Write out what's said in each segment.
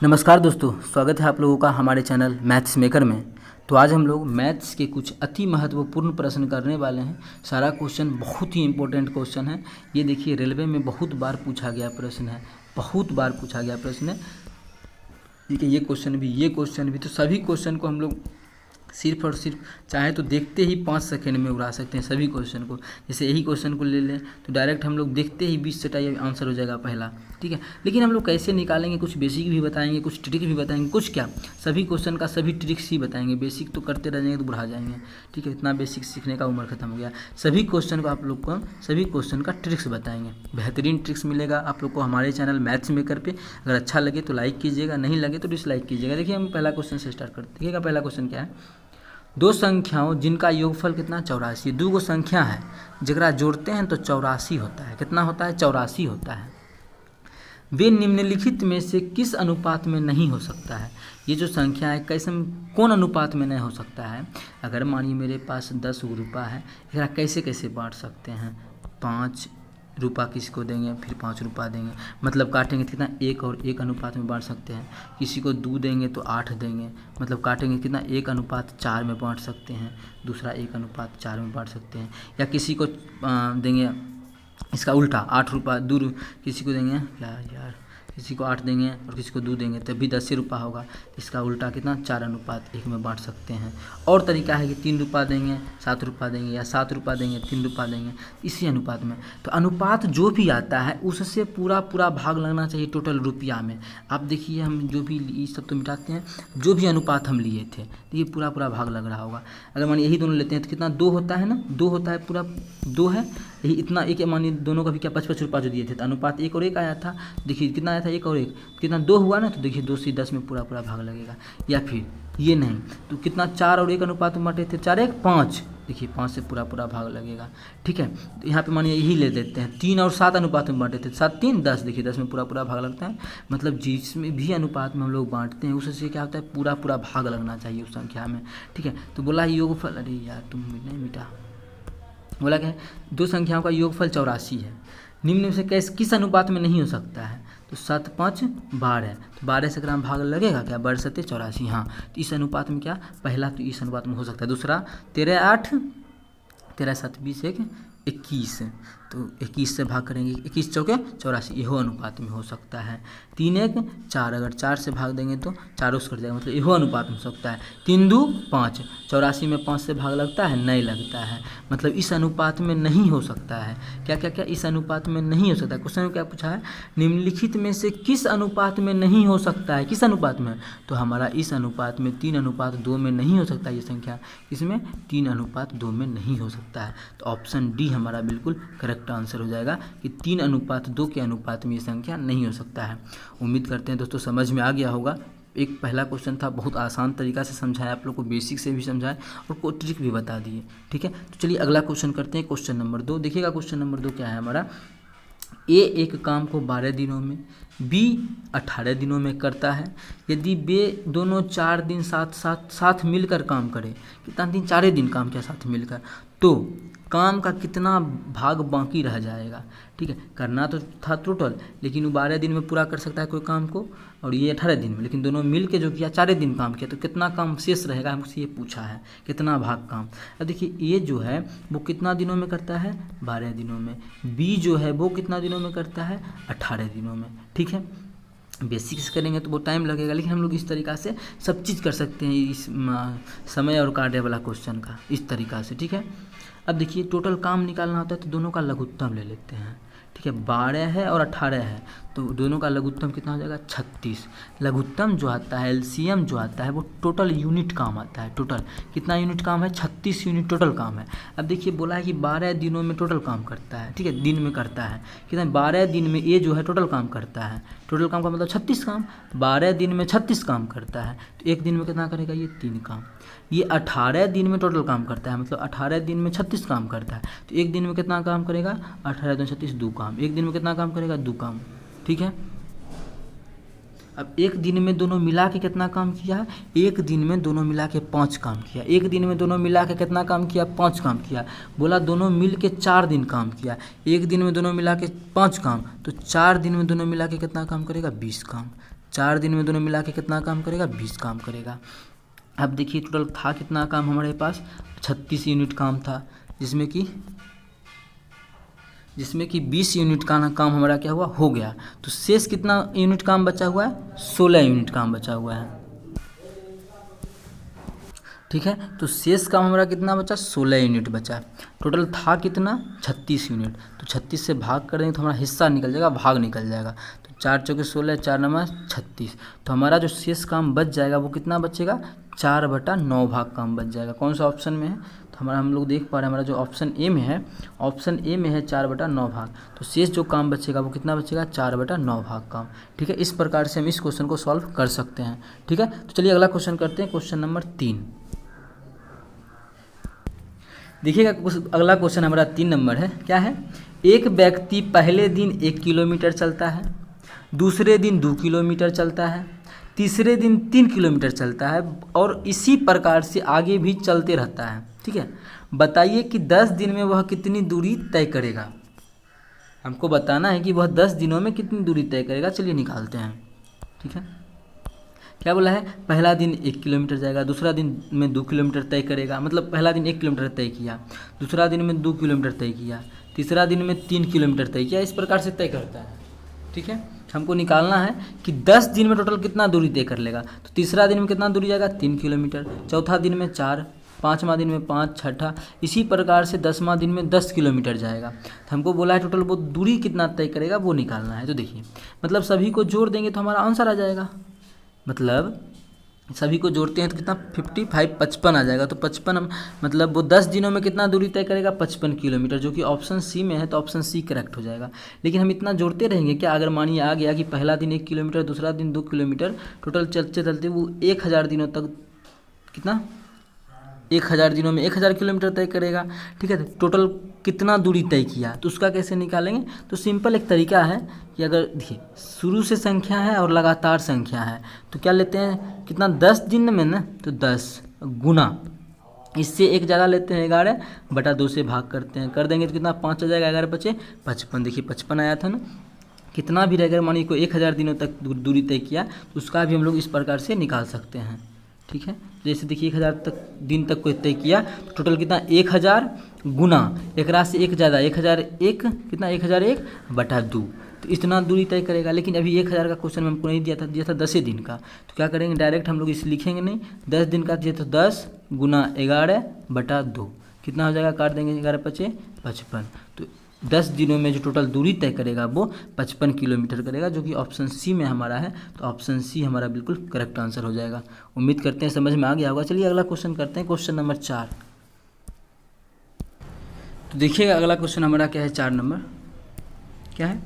नमस्कार दोस्तों, स्वागत है आप लोगों का हमारे चैनल मैथ्स मेकर में। तो आज हम लोग मैथ्स के कुछ अति महत्वपूर्ण प्रश्न करने वाले हैं। सारा क्वेश्चन बहुत ही इंपॉर्टेंट क्वेश्चन है। ये देखिए, रेलवे में बहुत बार पूछा गया प्रश्न है, बहुत बार पूछा गया प्रश्न है। देखिए ये क्वेश्चन भी तो सभी क्वेश्चन को हम लोग सिर्फ और सिर्फ चाहे तो देखते ही 5 सेकंड में उड़ा सकते हैं सभी क्वेश्चन को। जैसे यही क्वेश्चन को ले लें तो डायरेक्ट हम लोग देखते ही 20 से टाइप आंसर हो जाएगा पहला, ठीक है। लेकिन हम लोग कैसे निकालेंगे, कुछ बेसिक भी बताएंगे, कुछ ट्रिक भी बताएंगे, कुछ क्या सभी क्वेश्चन का सभी ट्रिक्स ही बताएंगे। बेसिक तो करते रह जाएंगे तो बुढ़ा जाएंगे, ठीक है। इतना बेसिक सीखने का उम्र खत्म हो गया। सभी क्वेश्चन को आप लोग को सभी क्वेश्चन का ट्रिक्स बताएंगे। बेहतरीन ट्रिक्स मिलेगा आप लोग को हमारे चैनल मैथ्स मेकर पे। अगर अच्छा लगे तो लाइक कीजिएगा, नहीं लगे तो डिसलाइक कीजिएगा। देखिए हम पहला क्वेश्चन से स्टार्ट करते हैं। देखिएगा पहला क्वेश्चन क्या है। दो संख्याओं जिनका योगफल कितना 84। दो गो संख्या है जरा जोड़ते हैं तो 84 होता है। कितना होता है? 84 होता है। वे निम्नलिखित में से किस अनुपात में नहीं हो सकता है? ये जो संख्या है कैसे कौन अनुपात में नहीं हो सकता है? अगर मानिए मेरे पास 10 रुपया है, इधर कैसे कैसे बांट सकते हैं? 5 रुपया किसी को देंगे, फिर 5 रुपया देंगे, मतलब काटेंगे कितना 1 और 1 अनुपात में बांट सकते हैं। किसी को 2 देंगे तो 8 देंगे, मतलब काटेंगे कितना 1 अनुपात 4 में बांट सकते हैं। दूसरा 1 अनुपात 4 में बांट सकते हैं। या किसी को देंगे इसका उल्टा 8 रुपया दूर, किसी को देंगे क्या यार, किसी को 8 देंगे और किसी को 2 देंगे तब भी 10 रुपया होगा। इसका उल्टा कितना 4 अनुपात 1 में बांट सकते हैं। और तरीका है कि 3 रुपया देंगे 7 रुपया देंगे, या 7 रुपया देंगे 3 रुपया देंगे, इसी अनुपात में। तो अनुपात जो भी आता है उससे पूरा पूरा भाग लगना चाहिए टोटल रुपया में। आप देखिए हम जो भी ये सब तो मिटाते हैं, जो भी अनुपात हम लिए थे तो ये पूरा पूरा भाग लग रहा होगा। अगर मानिए यही दोनों लेते हैं तो कितना 2 होता है ना, 2 होता है, पूरा 2 है। यही इतना एक मानिए दोनों का भी क्या 55 रुपया जो दिए थे तो अनुपात 1 और 1 आया था। देखिए कितना आया था 1 और 1, कितना 2 हुआ ना, तो देखिए 2 से 10 में पूरा पूरा भाग लगेगा। या फिर ये नहीं तो कितना 4 और 1 अनुपात में बांटे थे, 4 1 5, देखिए 5 से पूरा पूरा भाग लगेगा, ठीक है। तो यहाँ पे मानिए यही ले लेते हैं 3 और 7 अनुपात में बांटे थे, 7 3 10, देखिए 10 में पूरा पूरा भाग लगता है। मतलब जिसमें भी अनुपात में हम लोग बांटते हैं उससे क्या होता है पूरा पूरा भाग लगना चाहिए उस संख्या में, ठीक है। तो बोला योगफल, अरे यार तुम नहीं मिटा, बोला क्या है दो संख्याओं का योगफल 84 है। निम्न में से किस अनुपात में नहीं हो सकता है? तो 7 5 12, तो 12 से ग्राम भाग लगेगा क्या? 12 7 84, हाँ। तो इस अनुपात में क्या, पहला तो इस अनुपात में हो सकता है। दूसरा 13 8 13 7 20 1 21, तो 21 से भाग करेंगे, 21 चौके 84, यहो अनुपात में हो सकता है। 3 1 4, अगर 4 से भाग देंगे तो 4 कट जाएगा, मतलब यहो अनुपात में हो सकता है। 3 2 5, 84 में 5 से भाग लगता है? नहीं लगता है, मतलब इस अनुपात में नहीं हो सकता है। क्या क्या क्या इस अनुपात में नहीं हो सकता है। क्वेश्चन में क्या पूछा है, निम्नलिखित में से किस अनुपात में नहीं हो सकता है? किस अनुपात में? तो हमारा इस अनुपात में 3 अनुपात 2 में नहीं हो सकता ये संख्या, इसमें 3 अनुपात 2 में नहीं हो सकता है। तो ऑप्शन डी हमारा बिल्कुल करेक्ट आंसर हो जाएगा कि 3 अनुपात 2 के अनुपात में ये संख्या नहीं हो सकता है। उम्मीद करते हैं दोस्तों समझ में आ गया होगा। एक पहला क्वेश्चन था, बहुत आसान तरीका से समझाया आप लोग को, बेसिक से भी समझाया और को ट्रिक भी बता दिए, ठीक है। तो चलिए अगला क्वेश्चन करते हैं, क्वेश्चन नंबर 2। देखिएगा क्वेश्चन नंबर 2 क्या है हमारा। ए एक काम को 12 दिनों में, बी 18 दिनों में करता है। यदि वे दोनों 4 दिन साथ मिलकर काम करें, कितना दिन? 4 दिन काम किया साथ मिलकर, तो काम का कितना भाग बाकी रह जाएगा? ठीक है, करना तो था टोटल, लेकिन वो 12 दिन में पूरा कर सकता है कोई काम को, और ये 18 दिन में, लेकिन दोनों मिल के जो किया 4 दिन काम किया, तो कितना काम शेष रहेगा हमसे ये पूछा है, कितना भाग काम। अब देखिए ए जो है वो कितना दिनों में करता है? 12 दिनों में। बी जो है वो कितना दिनों में करता है? 18 दिनों में, ठीक है। बेसिक्स करेंगे तो वो टाइम लगेगा, लेकिन हम लोग इस तरीक़ा से सब चीज़ कर सकते हैं इस समय और कार्य वाला क्वेश्चन का, इस तरीक़ा से, ठीक है। अब देखिए टोटल काम निकालना होता है तो दोनों का लघुत्तम ले लेते हैं, ठीक है। 12 है और 18 है, तो दोनों का लघुत्तम कितना हो जाएगा? 36। लघुत्तम जो आता है, एलसीएम जो आता है, वो टोटल यूनिट काम आता है। टोटल कितना यूनिट काम है? 36 यूनिट टोटल काम है। अब देखिए बोला है कि 12 दिनों में टोटल काम करता है, ठीक है, दिन में करता है। कितना? 12 दिन में ये जो है टोटल काम करता है। टोटल काम का मतलब 36 काम, 12 दिन में 36 काम करता है, तो एक दिन में कितना करेगा? ये 3 काम। ये 18 दिन में टोटल काम करता है, मतलब 18 दिन में 36 काम करता है, तो एक दिन में कितना काम करेगा? 18 दूनी 36, 2 काम। एक दिन में कितना काम करेगा? 2 काम, ठीक है। अब एक दिन में दोनों मिला के कितना काम किया है? एक दिन में दोनों मिला के 5 काम किया। एक दिन में दोनों मिला के कितना काम किया? 5 काम किया। बोला दोनों मिल के 4 दिन काम किया। एक दिन में दोनों मिला के 5 काम, तो 4 दिन में दोनों मिला के कितना काम करेगा? 20 काम। 4 दिन में दोनों मिला के कितना काम करेगा, 20 काम करेगा। अब देखिए टोटल था कितना काम हमारे पास, 36 यूनिट काम था, जिसमें कि 20 यूनिट का काम हमारा क्या हुआ, हो गया। तो शेष कितना यूनिट काम बचा हुआ है, 16 यूनिट काम बचा हुआ है। ठीक है, तो शेष काम हमारा कितना बचा, 16 यूनिट बचा। टोटल था कितना, 36 यूनिट। तो 36 से भाग करेंगे तो हमारा हिस्सा निकल जाएगा, भाग निकल जाएगा। तो 4 चौके 16, 4 नंबर 36। तो हमारा जो शेष काम बच जाएगा वो कितना बचेगा, 4/9 भाग काम बच जाएगा। कौन सा ऑप्शन में है, तो हमारा हम लोग देख पा रहे हैं, हमारा जो ऑप्शन ए में है, ऑप्शन ए में है 4/9 भाग। तो शेष जो काम बचेगा वो कितना बचेगा, 4/9 भाग काम। ठीक है, इस प्रकार से हम इस क्वेश्चन को सॉल्व कर सकते हैं। ठीक है, तो चलिए अगला क्वेश्चन करते हैं, क्वेश्चन नंबर 3। देखिएगा अगला क्वेश्चन हमारा 3 नंबर है। क्या है, एक व्यक्ति पहले दिन 1 किलोमीटर चलता है, दूसरे दिन 2 किलोमीटर चलता है, तीसरे दिन 3 किलोमीटर चलता है और इसी प्रकार से आगे भी चलते रहता है। ठीक है, बताइए कि 10 दिन में वह कितनी दूरी तय करेगा। हमको बताना है कि वह 10 दिनों में कितनी दूरी तय करेगा। चलिए निकालते हैं। ठीक है, क्या बोला है, पहला दिन 1 किलोमीटर जाएगा, दूसरा दिन में 2 किलोमीटर तय करेगा, मतलब पहला दिन 1 किलोमीटर तय किया, दूसरा दिन में 2 किलोमीटर तय किया, तीसरा दिन में 3 किलोमीटर तय किया, इस प्रकार से तय करता है। ठीक है, हमको निकालना है कि 10 दिन में टोटल कितना दूरी तय कर लेगा। तो तीसरा दिन में कितना दूरी जाएगा, 3 किलोमीटर, चौथा दिन में 4, पाँचवा दिन में 5, छठा, इसी प्रकार से 10वां दिन में 10 किलोमीटर जाएगा। तो हमको बोला है टोटल वो दूरी कितना तय करेगा वो निकालना है। तो देखिए, मतलब सभी को जोड़ देंगे तो हमारा आंसर आ जाएगा, मतलब सभी को जोड़ते हैं तो कितना 55 आ जाएगा। तो 55 हम मतलब वो 10 दिनों में कितना दूरी तय करेगा, 55 किलोमीटर, जो कि ऑप्शन सी में है। तो ऑप्शन सी करेक्ट हो जाएगा। लेकिन हम इतना जोड़ते रहेंगे क्या, अगर मानिए आ गया कि पहला दिन 1 किलोमीटर, दूसरा दिन 2 किलोमीटर, टोटल चलते चलते वो 1000 दिनों तक कितना, 1000 दिनों में 1000 किलोमीटर तय करेगा। ठीक है, तो टोटल कितना दूरी तय किया, तो उसका कैसे निकालेंगे। तो सिंपल एक तरीका है कि अगर देखिए शुरू से संख्या है और लगातार संख्या है तो क्या लेते हैं, कितना 10 दिन में ना, तो 10 गुना इससे एक ज़्यादा लेते हैं, 11/2 से भाग करते हैं, कर देंगे तो कितना 5 आ जाएगा, 11 बचे 55। देखिए 55 आया था ना। कितना भी रहेगा, मानिए कोई 1000 दिनों तक दूरी तय किया तो उसका भी हम लोग इस प्रकार से निकाल सकते हैं। ठीक है, जैसे देखिए 1000 दिन तक कोई तय किया तो टोटल कितना 1000 गुना एक से एक ज़्यादा 1001 कितना 1001/2, तो इतना दूरी तय करेगा। लेकिन अभी 1000 का क्वेश्चन में हमको नहीं दिया था 10 दिन का। तो क्या करेंगे, डायरेक्ट हम लोग इसे लिखेंगे नहीं, 10 दिन का दिया तो 10 गुना 11/2 कितना हो जाएगा, काट देंगे, 11 बचे 55। तो 10 दिनों में जो टोटल दूरी तय करेगा वो 55 किलोमीटर करेगा, जो कि ऑप्शन सी में हमारा है। तो ऑप्शन सी हमारा बिल्कुल करेक्ट आंसर हो जाएगा। उम्मीद करते हैं समझ में आ गया होगा। चलिए अगला क्वेश्चन करते हैं, क्वेश्चन नंबर 4। तो देखिएगा अगला क्वेश्चन हमारा क्या है, 4 नंबर। क्या है,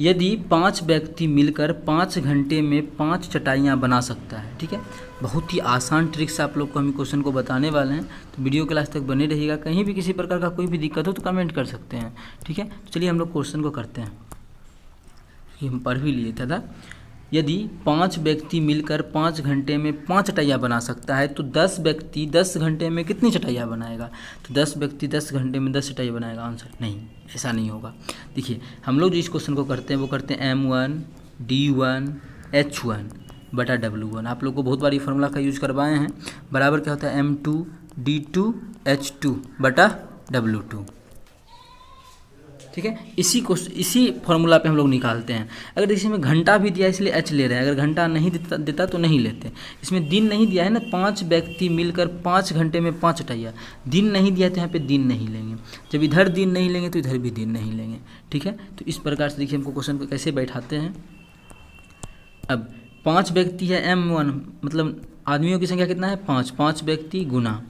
यदि 5 व्यक्ति मिलकर 5 घंटे में 5 चटाइयाँ बना सकता है। ठीक है, बहुत ही आसान ट्रिक से आप लोग को हम क्वेश्चन को बताने वाले हैं। तो वीडियो के लास्ट तक बने रहिएगा। कहीं भी किसी प्रकार का कोई भी दिक्कत हो तो कमेंट कर सकते हैं। ठीक है, तो चलिए हम लोग क्वेश्चन को करते हैं, कि हम पढ़ भी लिए था। यदि 5 व्यक्ति मिलकर 5 घंटे में 5 चटाइयाँ बना सकता है तो 10 व्यक्ति 10 घंटे में कितनी चटाइयाँ बनाएगा। तो 10 व्यक्ति 10 घंटे में 10 चटाइयाँ बनाएगा, आंसर नहीं, ऐसा नहीं होगा। देखिए हम लोग जो इस क्वेश्चन को करते हैं वो करते हैं M1 D1 H1/W1। आप लोग को बहुत बार ये फार्मूला का यूज़ करवाए हैं। बराबर क्या होता है, M2 D2 H2/W2। ठीक है, इसी फार्मूला पे हम लोग निकालते हैं। अगर इसमें घंटा भी दिया इसलिए H ले रहे हैं, अगर घंटा नहीं देता तो नहीं लेते। इसमें दिन नहीं दिया है ना, 5 व्यक्ति मिलकर 5 घंटे में 5 चटाइयाँ, दिन नहीं दिया तो यहाँ पे दिन नहीं लेंगे। जब इधर दिन नहीं लेंगे तो इधर भी दिन नहीं लेंगे। ठीक है, तो इस प्रकार से देखिए हमको क्वेश्चन को कैसे बैठाते हैं। अब 5 व्यक्ति है M1, मतलब आदमियों की संख्या कितना है 5, 5 व्यक्ति गुना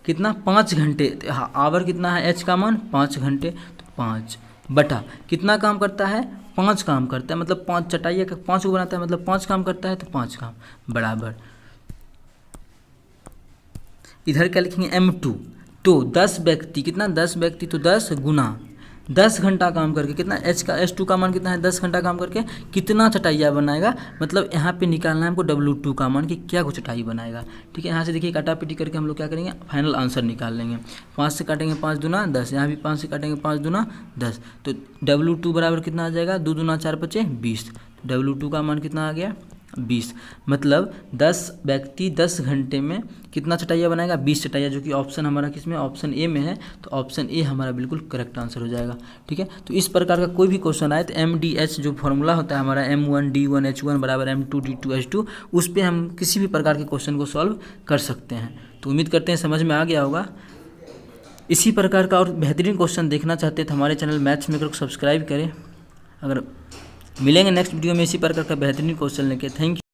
कितना 5 घंटे, आवर कितना है H का मान 5 घंटे, तो 5 बटा कितना काम करता है 5 काम करता है, मतलब 5 चटाइया का 5 को बनाता है, मतलब 5 काम करता है, तो 5 काम बराबर इधर क्या लिखेंगे M2। तो 10 व्यक्ति कितना 10 व्यक्ति तो 10 गुना 10 घंटा काम करके कितना H2 का मान कितना है 10 घंटा काम करके कितना चटाइया बनाएगा, मतलब यहाँ पे निकालना है हमको W2 का मान कि क्या कुछ चटाई बनाएगा। ठीक है, यहाँ से देखिए काटा पीटी करके हम लोग क्या करेंगे, फाइनल आंसर निकाल लेंगे। 5 से काटेंगे 5 दूना 10, यहाँ भी 5 से काटेंगे 5 दूना 10, तो W2 बराबर कितना आ जाएगा, 2 दूना 4 बचे 20। W2 का मान कितना आ गया 20। मतलब 10 व्यक्ति 10 घंटे में कितना चटाइया बनाएगा 20 चटाइया, जो कि ऑप्शन हमारा किस में ऑप्शन ए में है। तो ऑप्शन ए हमारा बिल्कुल करेक्ट आंसर हो जाएगा। ठीक है, तो इस प्रकार का कोई भी क्वेश्चन आए तो MDH जो फॉर्मूला होता है हमारा M1D1H1 बराबर M2D2H2, उस पर हम किसी भी प्रकार के क्वेश्चन को सॉल्व कर सकते हैं। तो उम्मीद करते हैं समझ में आ गया होगा। इसी प्रकार का और बेहतरीन क्वेश्चन देखना चाहते हैं तो हमारे चैनल मैथ्स मेकर को सब्सक्राइब करें। अगर मिलेंगे नेक्स्ट वीडियो में इसी प्रकार का बेहतरीन क्वेश्चन लेके। Thank you.